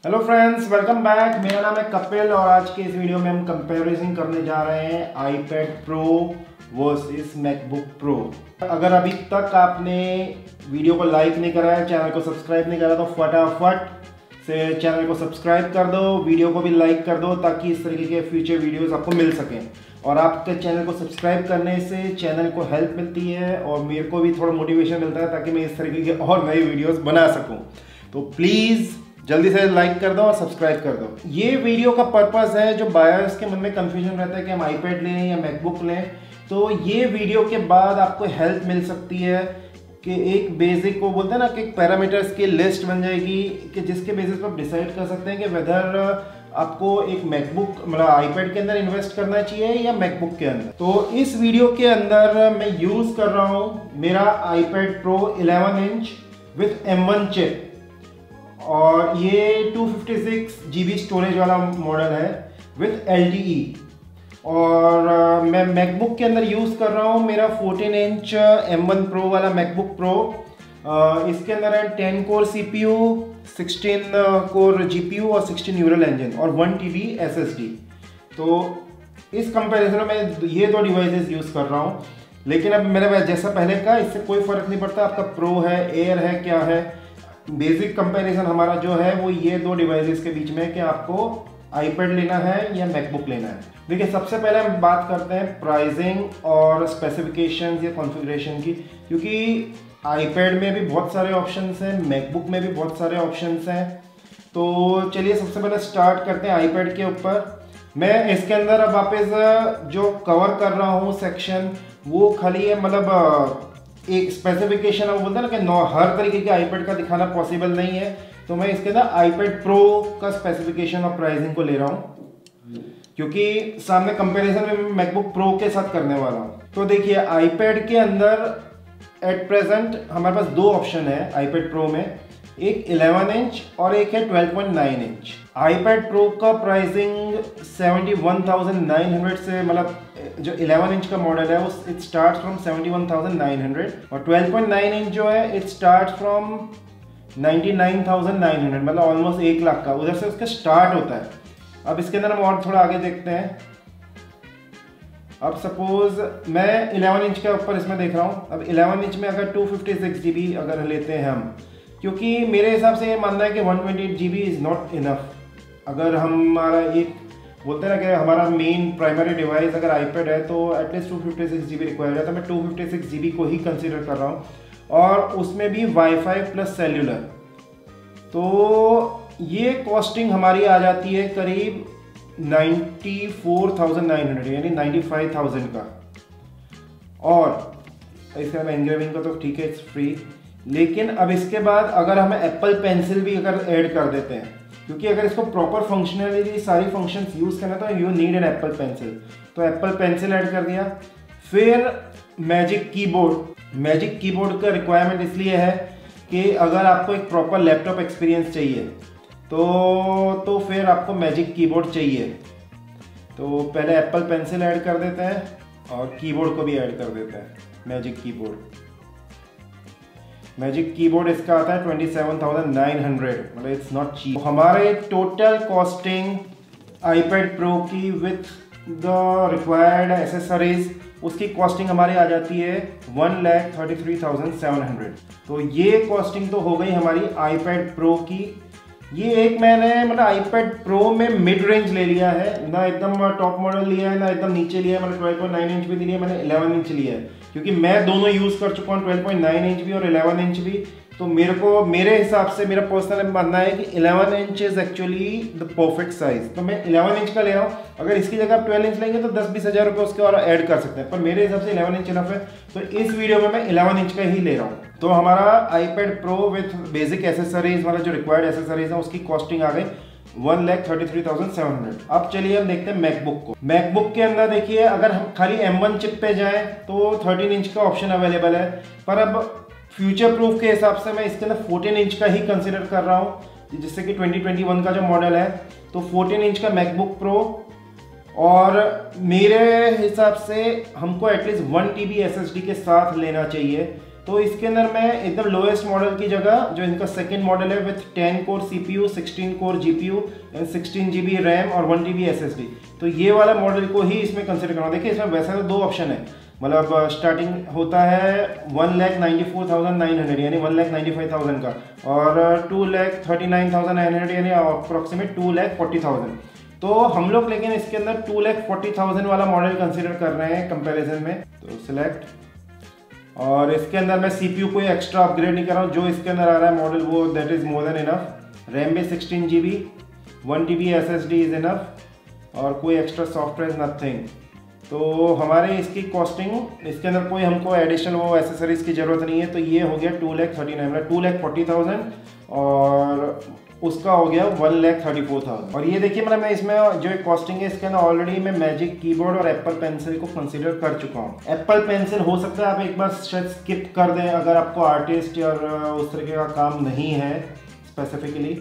Hello friends, welcome back. मेरा नाम है कपिल और आज के इस वीडियो में हम कंपैरिजन करने जा रहे हैं iPad pro versus MacBook pro. अगर अभी तक आपने वीडियो को लाइक नहीं करा है, चैनल को सब्सक्राइब नहीं करा, तो फटाफट से चैनल को सब्सक्राइब कर दो, वीडियो को भी लाइक कर दो ताकि इस तरीके के फ्यूचर वीडियोस आपको मिल सकें। और आपके चैनल को सब्सक्राइब करने से चैनल को हेल्प मिलती है और मेरे को भी थोड़ा मोटिवेशन मिलता है ताकि मैं इस तरीके के और नए वीडियोस बना सकूं। तो प्लीज़ जल्दी से लाइक कर दो और सब्सक्राइब कर दो। ये वीडियो का पर्पस है, जो बायर्स के मन में कंफ्यूजन रहता है कि हम आईपैड लें या मैकबुक लें, तो ये वीडियो के बाद आपको हेल्प मिल सकती है कि एक बेसिक को बोलते हैं ना कि एक पैरामीटर्स की लिस्ट बन जाएगी कि जिसके बेसिस पर आप डिसाइड कर सकते हैं कि वेदर आपको एक मैकबुक मतलब आईपैड के अंदर इन्वेस्ट करना चाहिए या मैकबुक के अंदर। तो इस वीडियो के अंदर मैं यूज़ कर रहा हूँ मेरा iPad pro 11 inch with M1 chip और ये 256 GB स्टोरेज वाला मॉडल है विथ LTE। और मैं मैकबुक के अंदर यूज़ कर रहा हूँ मेरा 14 इंच M1 प्रो वाला मैकबुक प्रो। इसके अंदर है 10 कोर CPU, 16 कोर GPU और 16 न्यूरल इंजन और 1 TB SSD। तो इस कंपैरिजन में ये दो डिवाइसेस यूज़ कर रहा हूँ। लेकिन अब मेरा जैसा पहले का इससे कोई फ़र्क नहीं पड़ता, आपका प्रो है, एयर है, क्या है। बेसिक कंपैरिजन हमारा जो है वो ये दो डिवाइसेस के बीच में कि आपको आईपैड लेना है या मैकबुक लेना है। देखिए, सबसे पहले हम बात करते हैं प्राइसिंग और स्पेसिफिकेशंस या कॉन्फ़िगरेशन की, क्योंकि आईपैड में भी बहुत सारे ऑप्शंस हैं, मैकबुक में भी बहुत सारे ऑप्शंस हैं। तो चलिए सबसे पहले स्टार्ट करते हैं आईपैड के ऊपर। मैं इसके अंदर अब वापस जो कवर कर रहा हूँ सेक्शन वो खाली है, मतलब एक स्पेसिफिकेशन है, वो बोलते हैं ना कि हर तरीके के आईपैड का दिखाना पॉसिबल नहीं है। तो मैं इसके अंदर आईपैड प्रो का स्पेसिफिकेशन और प्राइसिंग को ले रहा हूँ, क्योंकि सामने कंपैरिजन में मैकबुक प्रो के साथ करने वाला हूँ। तो देखिए, आईपैड के अंदर एट प्रेजेंट हमारे पास दो ऑप्शन है आईपैड प्रो में, एक 11 इंच और एक है 12.9 इंच। आईपैड प्रो का प्राइसिंग 71,900 से, मतलब जो 11 इंच का मॉडल है वो इट स्टार्ट फ्रॉम 71,900 और 12.9 इंच जो है इट स्टार्ट फ्रॉम 99,900, मतलब ऑलमोस्ट 1 लाख का उधर से उसका स्टार्ट होता है। अब इसके अंदर हम और थोड़ा आगे देखते हैं। अब सपोज मैं 11 इंच के ऊपर इसमें देख रहा हूँ। अब 11 इंच में अगर 256 GB अगर लेते हैं हम, क्योंकि मेरे हिसाब से ये मानना है कि 128 GB इज़ नॉट इनफ। अगर हमारा एक बोलते हैं ना कि हमारा मेन प्राइमरी डिवाइस अगर आईपैड है तो एटलीस्ट 256 GB रिक्वायर्ड है, तो मैं 256 GB को ही कंसीडर कर रहा हूँ, और उसमें भी वाईफाई प्लस सेल्यूलर। तो ये कॉस्टिंग हमारी आ जाती है करीब 94,900 यानी 95,000 का। और इसके में एंग्रेविंग का तो ठीक है, इट्स फ्री। लेकिन अब इसके बाद अगर हमें एप्पल पेंसिल भी अगर ऐड कर देते हैं, क्योंकि अगर इसको प्रॉपर फंक्शनली सारी फंक्शंस यूज़ करना तो you need an apple pencil, तो एप्पल पेंसिल ऐड कर दिया। फिर मैजिक कीबोर्ड का रिक्वायरमेंट इसलिए है कि अगर आपको एक प्रॉपर लैपटॉप एक्सपीरियंस चाहिए तो फिर आपको मैजिक कीबोर्ड चाहिए। तो पहले एप्पल पेंसिल ऐड कर देते हैं और कीबोर्ड को भी ऐड कर देते हैं, मैजिक कीबोर्ड इसका आता है 27,900, मतलब इट्स नॉट चीप। हमारे टोटल कॉस्टिंग आईपैड प्रो की विथ द रिक्वायर्ड एसेसरीज, उसकी कॉस्टिंग हमारी आ जाती है 1,33,700। तो ये कॉस्टिंग तो हो गई हमारी आईपैड प्रो की। ये एक मैंने मतलब आईपैड प्रो में मिड रेंज ले लिया है, ना एकदम टॉप मॉडल लिया है ना एकदम नीचे लिया है, मतलब 12.9 इंच भी नहीं लिया, मैंने 11 इंच लिया है, क्योंकि मैं दोनों यूज़ कर चुका हूँ, 12.9 इंच भी और 11 इंच भी। तो मेरे हिसाब से मेरा पर्सनल मानना है कि 11 inch is actually the perfect size. तो मैं 11 इंच का ले रहा हूँ। अगर इसकी जगह आप 12 इंच लेंगे तो 10-20 हज़ार रुपये उसके और ऐड कर सकते हैं, पर मेरे हिसाब से 11 इंच इनफ है। तो इस वीडियो में मैं 11 इंच का ही ले रहा हूँ। तो हमारा iPad pro with basic accessories, मतलब जो रिक्वायर्ड एसेसरीज है, उसकी कॉस्टिंग आ गई 1,33,700। अब चलिए हम देखते हैं मैकबुक को। मैकबुक के अंदर देखिए, अगर हम खाली M1 चिप पे जाएं तो 13 इंच का ऑप्शन अवेलेबल है, पर अब फ्यूचर प्रूफ के हिसाब से मैं इसके अंदर 14 इंच का ही कंसिडर कर रहा हूँ, जिससे कि 2021 का जो मॉडल है तो 14 इंच का मैकबुक प्रो। और मेरे हिसाब से हमको एटलीस्ट 1 TB SSD के साथ लेना चाहिए, तो इसके अंदर मैं एकदम लोएस्ट मॉडल की जगह जो इनका सेकंड मॉडल है with 10 core CPU, 16 core GPU, 16 GB RAM और 1 TB SSD, तो ये वाला मॉडल को ही इसमें कंसिडर करना। देखिए इसमें वैसे तो दो ऑप्शन है, मतलब स्टार्टिंग होता है 1,94,900 यानी 1,95,000 का, और 2,39,900 यानी अप्रॉक्सीमेट 2,40,000। तो हम लोग लेकिन इसके अंदर 2,40,000 वाला मॉडल कंसिडर कर रहे हैं कंपैरिजन में। तो सिलेक्ट, और इसके अंदर मैं CPU कोई एक्स्ट्रा अपग्रेड नहीं कर रहा हूँ, जो इसके अंदर आ रहा है मॉडल वो that is more than enough. RAM भी 16 GB, 1 TB SSD is enough, और कोई एक्स्ट्रा सॉफ्टवेयर नथिंग। तो हमारे इसकी कॉस्टिंग इसके अंदर कोई हमको एडिशनल वो एसेसरीज की जरूरत नहीं है। तो ये हो गया 2,39,000 मतलब 2,40,000, और उसका हो गया 1,34,000। और ये देखिए मतलब मैं इसमें जो कॉस्टिंग है इसके अंदर ऑलरेडी मैं मैजिक कीबोर्ड और एप्पल पेंसिल को कंसीडर कर चुका हूँ। एप्पल पेंसिल हो सकता है आप एक बार शायद स्किप कर दें अगर आपको आर्टिस्ट या उस तरीके का काम नहीं है स्पेसिफिकली,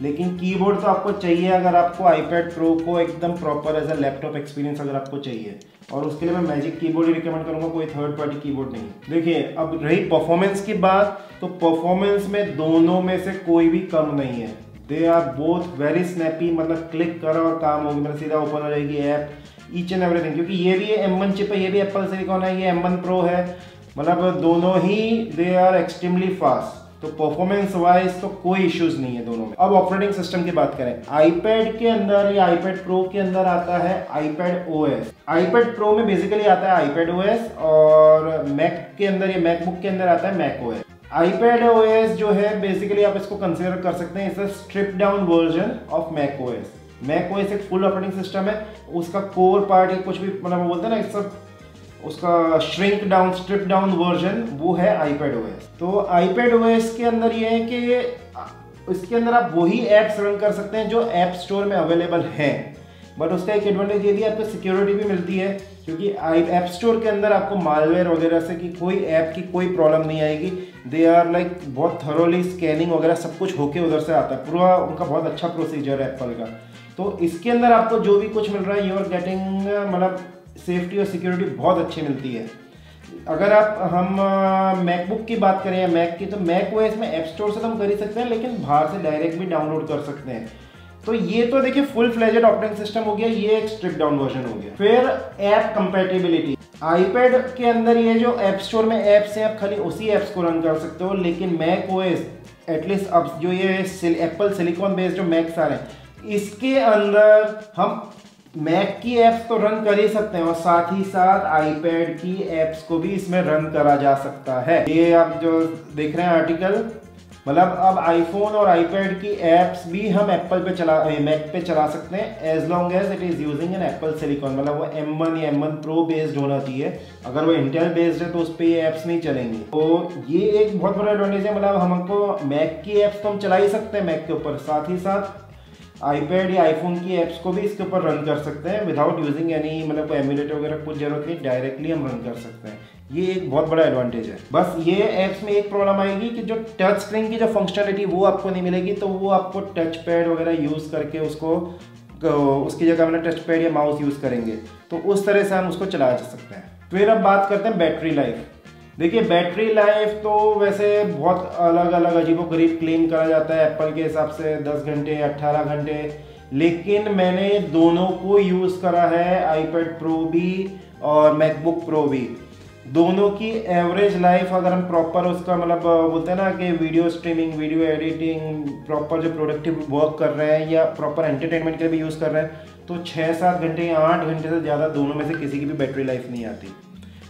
लेकिन कीबोर्ड तो आपको चाहिए अगर आपको iPad Pro को एकदम proper as a laptop experience अगर आपको चाहिए, और उसके लिए मैं मैजिक कीबोर्ड ही रिकमेंड करूंगा, कोई थर्ड पार्टी कीबोर्ड नहीं। देखिए अब रही परफॉर्मेंस की बात, तो परफॉर्मेंस में दोनों में से कोई भी कम नहीं है। They are both very snappy, मतलब क्लिक करो और काम होगी, मतलब सीधा ओपन हो जाएगी ऐप, ईच एंड एवरीथिंग। क्योंकि ये भी M1 चिप है, ये भी एप्पल सिलिकॉन है, ये M1 Pro है, मतलब दोनों ही दे आर एक्सट्रीमली फास्ट। तो परफॉर्मेंस वाइज तो कोई इश्यूज नहीं है दोनों में। अब ऑपरेटिंग सिस्टम की बात करें, iPad के अंदर या iPad Pro के अंदर आता है iPad OS। iPad Pro में बेसिकली आता है iPad OS, और मैक के अंदर या मैकबुक के अंदर आता है मैक OS। iPad OS जो है बेसिकली आप इसको कंसिडर कर सकते हैं, it's strip down version of Mac OS। Mac OS एक फुल ऑपरेटिंग सिस्टम है, उसका कोर पार्ट या कुछ भी मतलब बोलते हैं ना, सब उसका shrink down strip down version वो है iPad OS। तो iPad OS के अंदर ये है कि इसके अंदर आप वही एप्स रन कर सकते हैं जो ऐप स्टोर में अवेलेबल हैं, बट उसका एक एडवांटेज ये भी आपको सिक्योरिटी भी मिलती है, क्योंकि ऐप स्टोर के अंदर आपको मालवेयर वगैरह से की कोई ऐप की कोई प्रॉब्लम नहीं आएगी। दे आर लाइक बहुत थरोली स्कैनिंग वगैरह सब कुछ होके उधर से आता है, पूरा उनका बहुत अच्छा प्रोसीजर है एप्पल का। तो इसके अंदर आपको जो भी कुछ मिल रहा है यू आर गेटिंग, मतलब सेफ्टी और सिक्योरिटी बहुत अच्छी मिलती है। अगर हम मैकबुक की बात करें या मैक की, तो मैक OS में ऐप स्टोर से तो हम कर ही सकते हैं, लेकिन बाहर से डायरेक्ट भी डाउनलोड कर सकते हैं। तो ये तो देखिए फुल फ्लेजेड ऑपरेटिंग सिस्टम हो गया, ये एक स्ट्रिप डाउन वर्जन हो गया। फिर ऐप कंपैटिबिलिटी, iPad के अंदर ये जो ऐप स्टोर में ऐप्स हैं आप खाली उसी ऐप्स को रन कर सकते हो, लेकिन मैक OS एटलीस्ट अब जो ये एप्पल सिलिकॉन बेस्ड जो मैक्स आ रहे हैं इसके अंदर हम मैक की एप्स तो रन कर ही सकते हैं, और साथ ही साथ iPad की एप्स को भी इसमें रन करा जा सकता है। ये आप जो देख रहे हैं आर्टिकल, मतलब अब आईफोन और iPad की एप्स भी हम एप्पल पे मैक पे चला सकते हैं as long as it is using an Apple silicon, मतलब वो M1 या M1 Pro बेस्ड होना चाहिए। अगर वो इंटेल बेस्ड है तो उस पर ये एप्स नहीं चलेंगी। तो ये एक बहुत बड़ा एडवांटेज है, मतलब हमको मैक की एप्स तो हम चला ही सकते हैं मैक के ऊपर, साथ ही साथ iPad या आईफोन की एप्स को भी इसके ऊपर रन कर सकते हैं विदाउट यूजिंग एनी, मतलब कोई एमुलेटर वगैरह कुछ जरूरत नहीं, डायरेक्टली हम रन कर सकते हैं। ये एक बहुत बड़ा एडवांटेज है। बस ये एप्स में एक प्रॉब्लम आएगी कि जो टच स्क्रीन की जो फंक्शनलिटी वो आपको नहीं मिलेगी, तो वो आपको टच पैड वगैरह यूज़ करके उसकी जगह मैंने टच पैड या माउस यूज़ करेंगे, तो उस तरह से हम उसको चला जा सकते हैं। फिर अब बात करते हैं बैटरी लाइफ। देखिए बैटरी लाइफ तो वैसे बहुत अलग अलग अजीबोगरीब क्लेम करा जाता है एप्पल के हिसाब से, 10 घंटे 18 घंटे, लेकिन मैंने दोनों को यूज़ करा है, iPad Pro भी और मैकबुक Pro भी। दोनों की एवरेज लाइफ अगर हम प्रॉपर उसका मतलब बोलते हैं ना कि video streaming, video editing, proper जो प्रोडक्टिव वर्क कर रहे हैं या प्रॉपर एंटरटेनमेंट के लिए भी यूज़ कर रहे हैं, तो 6-7 घंटे या 8 घंटे से ज़्यादा दोनों में से किसी की भी बैटरी लाइफ नहीं आती।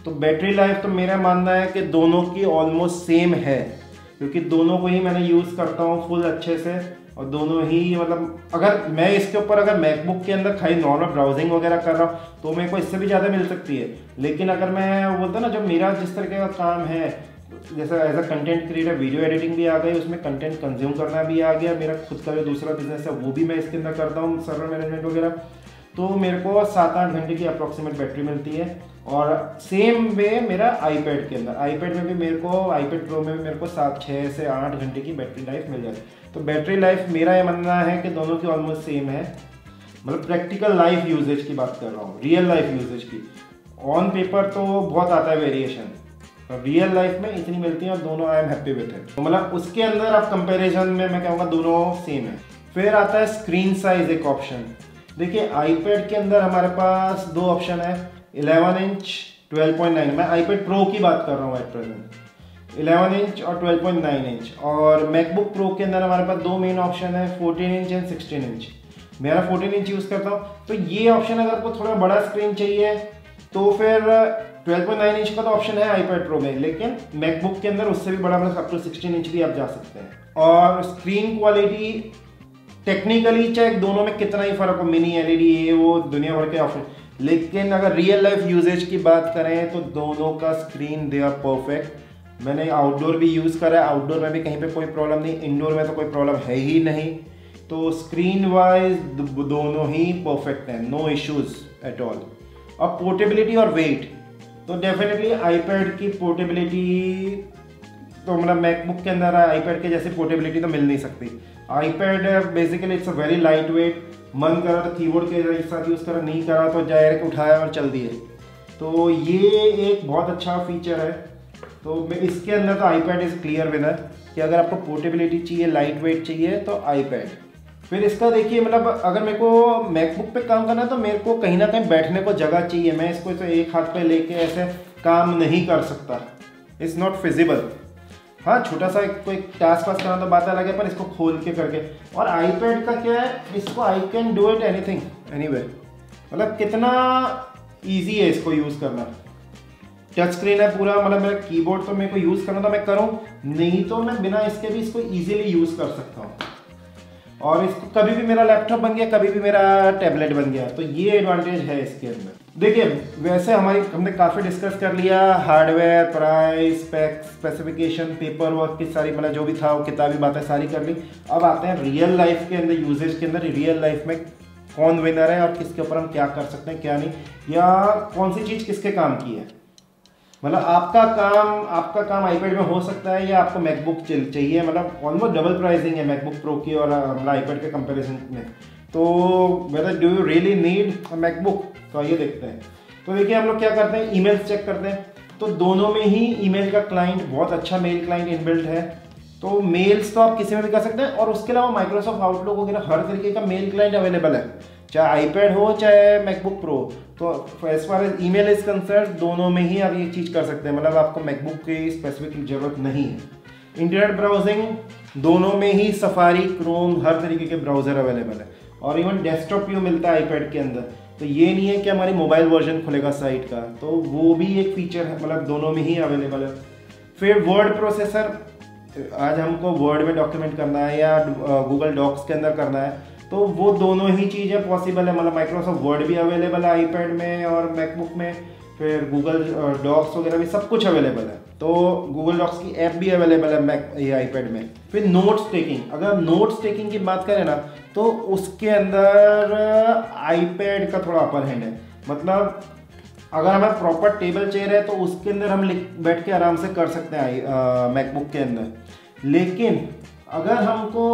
तो बैटरी लाइफ तो मेरा मानना है कि दोनों की ऑलमोस्ट सेम है, क्योंकि दोनों को ही मैंने यूज़ करता हूँ फुल अच्छे से, और दोनों ही मतलब अगर मैं इसके ऊपर अगर मैकबुक के अंदर खाली नॉर्मल ब्राउजिंग वगैरह कर रहा हूँ तो मेरे को इससे भी ज़्यादा मिल सकती है, लेकिन अगर मैं बोलता ना जब मेरा जिस तरीके का काम है, जैसा as a content creator video editing भी आ गई, उसमें कंटेंट कंज्यूम करना भी आ गया, मेरा खुद का जो दूसरा बिजनेस है वो भी मैं इसके अंदर करता हूँ, सर्वर मैनेजमेंट वगैरह, तो मेरे को 7-8 घंटे की अप्रॉक्सीमेट बैटरी मिलती है। और सेम वे मेरा iPad के अंदर, iPad में भी मेरे को, iPad Pro में भी मेरे को 6 से 8 घंटे की बैटरी लाइफ मिल जाती है। तो बैटरी लाइफ मेरा ये मानना है कि दोनों की ऑलमोस्ट सेम है, मतलब प्रैक्टिकल लाइफ यूजेज की बात कर रहा हूँ, रियल लाइफ यूजेज की। ऑन पेपर तो बहुत आता है वेरिएशन, रियल लाइफ में इतनी मिलती हैं और दोनों I am happy with it. तो मतलब उसके अंदर आप कंपैरिजन में मैं कहूँगा दोनों सेम है। फिर आता है स्क्रीन साइज एक ऑप्शन। देखिए आईपैड के अंदर हमारे पास दो ऑप्शन है, 11 इंच 12.9। मैं आईपैड प्रो की बात कर रहा हूँ एट प्रेजेंट, 11 इंच और 12.9 इंच। और मैकबुक प्रो के अंदर हमारे पास दो मेन ऑप्शन है, 14 इंच एंड 16 इंच। मेरा 14 इंच यूज़ करता हूँ। तो ये ऑप्शन अगर आपको थोड़ा बड़ा स्क्रीन चाहिए तो फिर 12.9 इंच का तो ऑप्शन है आईपैड प्रो में, लेकिन मैकबुक के अंदर उससे भी बड़ा मतलब अप टू 16 इंच भी आप जा सकते हैं। और स्क्रीन क्वालिटी टेक्निकली चाहे दोनों में कितना ही फर्क हो, मिनी एलईडी ये वो दुनिया भर के ऑप्शन, लेकिन अगर रियल लाइफ यूजेज की बात करें तो दोनों का स्क्रीन दे आर परफेक्ट। मैंने आउटडोर भी यूज़ करा है, आउटडोर में भी कहीं पे कोई प्रॉब्लम नहीं, इंडोर में तो कोई प्रॉब्लम है ही नहीं। तो स्क्रीन वाइज दोनों ही परफेक्ट हैं, नो इश्यूज एट ऑल। और पोर्टेबिलिटी और वेट, तो डेफिनेटली आईपैड की पोर्टेबिलिटी तो मतलब मैकबुक के अंदर आईपैड के जैसी पोर्टेबिलिटी तो मिल नहीं सकती। IPad basically it's a very light weight, मन करा तो कीबोर्ड के साथ यूज़ करा, नहीं करा तो डायरेक्ट उठाया और चल दिए। तो ये एक बहुत अच्छा फीचर है। तो इसके अंदर तो आईपैड इज़ क्लियर विनर कि अगर आपको पोर्टेबिलिटी चाहिए, लाइट वेट चाहिए तो आईपैड। फिर इसका देखिए मतलब अगर मेरे को मैकबुक पे काम करना है तो मेरे को कहीं ना कहीं बैठने को जगह चाहिए। मैं इसको तो एक हाथ पे लेके ऐसे काम नहीं कर सकता, इट्स नॉट फिजिबल। हाँ छोटा सा कोई टास्क वास्क करना तो बात अलग है, पर इसको खोल के करके। और आईपैड का क्या है, इसको I can do it anything anyway, मतलब कितना ईजी है इसको यूज़ करना। टच स्क्रीन है पूरा, मतलब मेरा कीबोर्ड तो मेरे को यूज़ करना तो मैं करूँ, नहीं तो मैं बिना इसके भी इसको ईजिली यूज़ कर सकता हूँ। और इसको कभी भी मेरा लैपटॉप बन गया, कभी भी मेरा टैबलेट बन गया, तो ये एडवांटेज है इसके अंदर। देखिए वैसे हमने काफ़ी डिस्कस कर लिया hardware, price, specification, paper work की सारी मतलब जो भी था वो किताबी बातें सारी कर ली। अब आते हैं रियल लाइफ के अंदर, यूजेज के अंदर, रियल लाइफ में कौन विनर है और किसके ऊपर हम क्या कर सकते हैं क्या नहीं, या कौन सी चीज़ किसके काम की है। मतलब आपका काम आईपैड में हो सकता है या आपको मैकबुक चाहिए, मतलब ऑलमोस्ट डबल प्राइसिंग है मैकबुक प्रो की और आईपैड के कंपैरिजन में। तो whether do you really need a MacBook, तो आइए देखते हैं। तो देखिए हम लोग क्या करते हैं, ईमेल्स चेक करते हैं। तो दोनों में ही ईमेल का क्लाइंट बहुत अच्छा मेल क्लाइंट इनबिल्ट है, तो मेल्स तो आप किसी में भी कर सकते हैं। और उसके अलावा माइक्रोसॉफ्ट आउटलुक वगैरह हर तरीके का मेल क्लाइंट अवेलेबल है, चाहे आईपैड हो चाहे मैकबुक प्रो। तो as far as email is concern दोनों में ही आप ये चीज़ कर सकते हैं, मतलब आपको मैकबुक की स्पेसिफिक ज़रूरत नहीं है। इंटरनेट ब्राउजिंग दोनों में ही सफारी, क्रोम, हर तरीके के ब्राउज़र अवेलेबल है। और इवन डेस्कटॉप व्यू मिलता है आईपैड के अंदर, तो ये नहीं है कि हमारी मोबाइल वर्जन खुलेगा साइट का, तो वो भी एक फीचर है, मतलब दोनों में ही अवेलेबल है। फिर वर्ड प्रोसेसर, आज हमको वर्ड में डॉक्यूमेंट करना है या गूगल डॉक्स के अंदर करना है, तो वो दोनों ही चीज़ें पॉसिबल है। मतलब माइक्रोसॉफ्ट वर्ड भी अवेलेबल है आईपैड में और मैकबुक में, फिर गूगल डॉक्स वगैरह भी सब कुछ अवेलेबल है। तो गूगल डॉक्स की ऐप भी अवेलेबल है ये आईपैड में। फिर नोट्स टेकिंग, अगर नोट्स टेकिंग की बात करें ना तो उसके अंदर आईपैड का थोड़ा अपर हैंड है। मतलब अगर हमारा प्रॉपर टेबल चेयर है तो उसके अंदर हम बैठ के आराम से कर सकते हैं मैकबुक के अंदर। लेकिन अगर हमको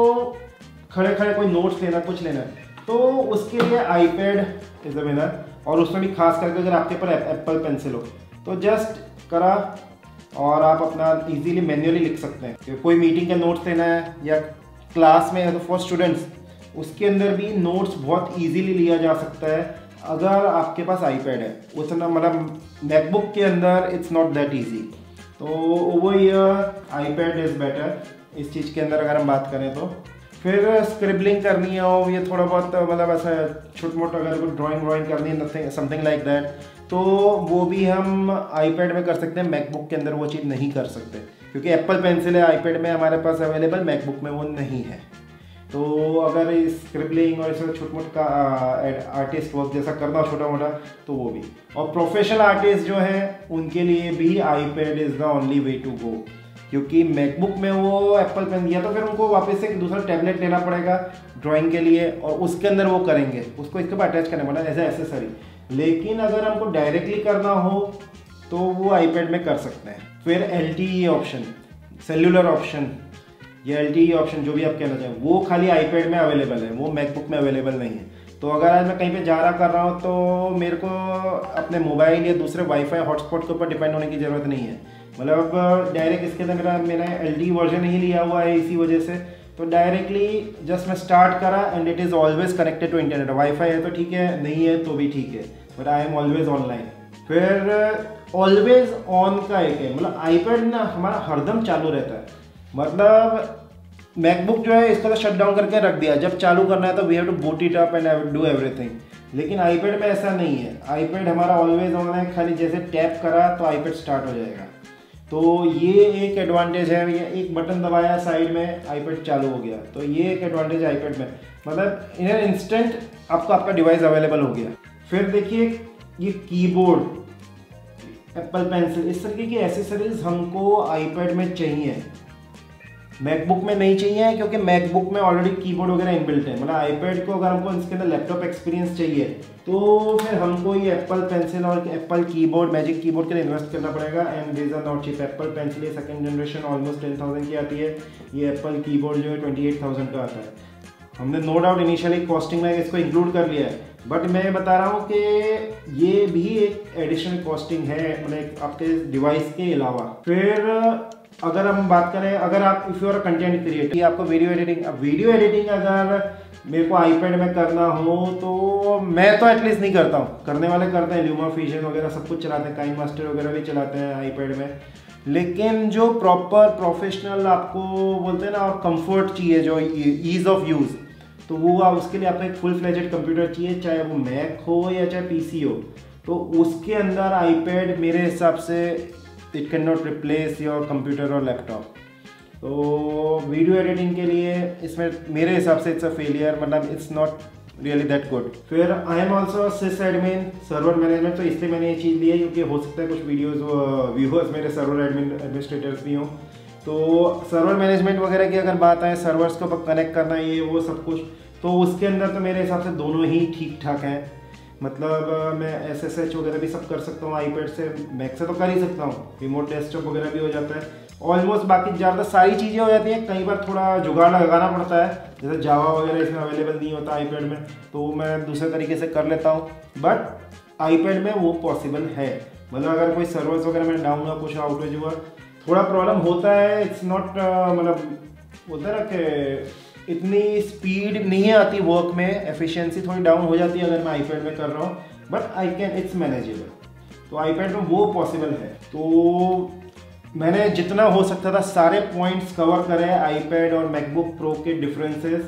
खड़े खड़े कोई नोट्स लेना, कुछ लेना है, तो उसके लिए आईपैड इज अ विनर। और उसमें भी खास करके अगर आपके पास एप्पल पेंसिल हो तो जस्ट करा और आप अपना इजीली मैन्युअली लिख सकते हैं। कोई मीटिंग का नोट्स लेना है या क्लास में है तो फॉर स्टूडेंट्स उसके अंदर भी नोट्स बहुत इजीली लिया जा सकता है अगर आपके पास आईपैड है। उतना मतलब मैकबुक के अंदर इट्स नॉट दैट ईजी। तो over year iPad is better इस चीज़ के अंदर अगर हम बात करें तो। फिर स्क्रिबलिंग करनी हो, ये थोड़ा बहुत मतलब ऐसा छोटा मोटा अगर कोई ड्राइंग करनी है, नथिंग समथिंग लाइक दैट, तो वो भी हम आईपैड में कर सकते हैं। मैकबुक के अंदर वो चीज़ नहीं कर सकते क्योंकि एप्पल पेंसिल है आईपैड में हमारे पास अवेलेबल, मैकबुक में वो नहीं है। तो अगर स्क्रिबलिंग और इसमें छोटा मोटा आर्टिस्ट वर्क जैसा करना हो छोटा मोटा तो वो भी। और प्रोफेशनल आर्टिस्ट जो हैं उनके लिए भी iPad is the only way to go, क्योंकि मैकबुक में वो एप्पल पेन दिया तो फिर उनको वापस से दूसरा टैबलेट लेना पड़ेगा ड्राइंग के लिए और उसके अंदर वो करेंगे, उसको इसके बाद अटैच करना पड़ेगा एज ए एसेसरी। लेकिन अगर हमको डायरेक्टली करना हो तो वो आईपैड में कर सकते हैं। फिर LTE ऑप्शन, सेल्यूलर ऑप्शन या LTE ऑप्शन जो भी आप कहना चाहें, वो खाली आईपैड में अवेलेबल है, वो मैकबुक में अवेलेबल नहीं है। तो अगर आज मैं कहीं पे जा रहा कर रहा हूँ तो मेरे को अपने मोबाइल या दूसरे वाईफाई हॉटस्पॉट के ऊपर डिपेंड होने की ज़रूरत नहीं है। मतलब डायरेक्ट इसके अंदर मैंने LTE वर्जन ही लिया हुआ है इसी वजह से। तो डायरेक्टली जस्ट मैं स्टार्ट करा and it is always connected to internet. Wifi है तो ठीक है, नहीं है तो भी ठीक है, but I am always online. फिर ऑलवेज ऑन का एक है, मतलब आईपैड ना हमारा हरदम चालू रहता है। मतलब मैकबुक जो है इसको तो शट डाउन करके रख दिया, जब चालू करना है तो we have to boot it up and do everything. लेकिन आईपैड में ऐसा नहीं है, आईपैड हमारा ऑलवेज ऑन है, खाली जैसे टैप करा तो आईपैड स्टार्ट हो जाएगा। तो ये एक एडवांटेज है, ये एक बटन दबाया साइड में आईपैड चालू हो गया, तो ये एक एडवांटेज है आईपैड में, मतलब इन एन इंस्टेंट आपको आपका डिवाइस अवेलेबल हो गया। फिर देखिए ये कीबोर्ड, एप्पल पेंसिल, इस तरीके की एसेसरीज हमको आईपैड में चाहिए, मैकबुक में नहीं चाहिए, क्योंकि मैकबुक में ऑलरेडी कीबोर्ड वगैरह इनबिल्ट है। मतलब आईपैड को अगर हमको इसके अंदर लैपटॉप एक्सपीरियंस चाहिए तो फिर हमको ये एप्पल पेंसिल और एप्पल कीबोर्ड, मैजिक कीबोर्ड के लिए इन्वेस्ट करना पड़ेगा। And these are not cheap. Apple pencil ये सेकंड जनरेशन ऑलमोस्ट 10,000 की आती है, ये एप्पल कीबोर्ड जो है 28,000 का आता है। हमने नो डाउट इनिशियली कॉस्टिंग में इसको इंक्लूड कर लिया है, बट मैं बता रहा हूँ कि ये भी एक एडिशनल कॉस्टिंग है, मतलब आपके डिवाइस के अलावा। फिर अगर हम बात करें, अगर आप if you are content creator, आपको वीडियो एडिटिंग अगर मेरे को आईपैड में करना हो तो मैं तो एटलीस्ट नहीं करता हूँ, करने वाले करते हैं, LumaFusion वगैरह सब कुछ चलाते हैं, KineMaster वगैरह भी चलाते हैं आईपैड में। लेकिन जो प्रॉपर प्रोफेशनल आपको बोलते हैं ना, और कंफर्ट चाहिए, जो ईज ऑफ यूज़, तो वो उसके लिए आपको एक फुल फ्लेजेड कंप्यूटर चाहिए, चाहे वो मैक हो या चाहे PC हो। तो उसके अंदर आईपैड मेरे हिसाब से it can not replace your computer और लैपटॉप। तो वीडियो एडिटिंग के लिए इसमें मेरे हिसाब से इट्स अ फेलियर, मतलब it's not really that good. फिर I am also sys admin, server management, तो इसलिए मैंने ये चीज़ ली है क्योंकि हो सकता है कुछ वीडियोज़ व्यूअर्स मेरे सर्वर एडमिनिस्ट्रेटर्स भी हों। तो सर्वर मैनेजमेंट वगैरह की अगर बात आए, सर्वर्स को कनेक्ट करना, ये वो सब कुछ, तो उसके अंदर तो मेरे हिसाब से दोनों ही ठीक ठाक हैं। मतलब मैं SSH वगैरह भी सब कर सकता हूँ आईपैड से, मैक से तो कर ही सकता हूँ, रिमोट डेस्कटॉप वगैरह भी हो जाता है ऑलमोस्ट। बाकी ज़्यादा सारी चीज़ें हो जाती हैं, कई बार थोड़ा जुगाड़ लगाना पड़ता है, जैसे जावा वगैरह इसमें अवेलेबल नहीं होता आईपैड में, तो मैं दूसरे तरीके से कर लेता हूँ, बट आईपैड में वो पॉसिबल है। मतलब अगर कोई सर्वर्स वगैरह में डाउन हुआ, कुछ आउटेज हुआ, थोड़ा प्रॉब्लम होता है, इट्स नॉट मतलब बोलते हैं ना कि इतनी स्पीड नहीं आती वर्क में, एफिशिएंसी थोड़ी डाउन हो जाती है अगर मैं आईपैड में कर रहा हूँ, but I can, it's manageable. तो आईपैड में वो पॉसिबल है। तो मैंने जितना हो सकता था सारे पॉइंट्स कवर करे आईपैड और मैकबुक प्रो के डिफरेंसेस।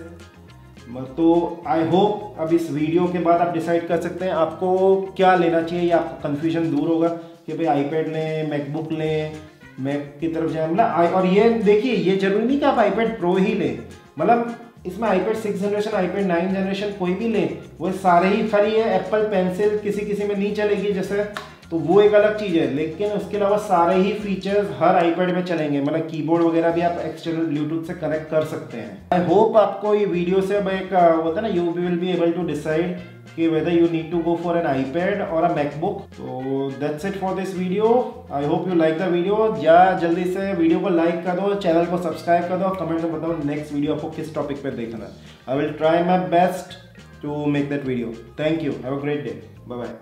तो आई होप अब इस वीडियो के बाद आप डिसाइड कर सकते हैं आपको क्या लेना चाहिए, या आपका कन्फ्यूजन दूर होगा कि भाई आईपैड लें, मैकबुक लें, मैक की तरफ जाए। मतलब और ये देखिए, ये जरूरी नहीं कि आप आईपैड प्रो ही लें, मतलब इसमें आईपैड 6 जनरेशन, आईपैड 9 जनरेशन कोई भी ले, वो सारे ही खरी है। एप्पल पेंसिल किसी किसी में नहीं चलेगी जैसे, तो वो एक अलग चीज़ है, लेकिन उसके अलावा सारे ही फीचर्स हर आईपैड में चलेंगे। मतलब कीबोर्ड वगैरह भी आप एक्सटर्नल ब्लूटूथ से कनेक्ट कर सकते हैं। आई होप आपको ये वीडियो से अब एक होता है ना, you will be able to decide कि whether you need to go for an iPad or a MacBook. So that's it for this video. I hope you like the video. या जल्दी से वीडियो को लाइक कर दो, channel को subscribe कर दो, कमेंट में बताओ नेक्स्ट वीडियो आपको किस टॉपिक पे देखना है। I will try my best to make that video. Thank you. Have a great day. Bye bye.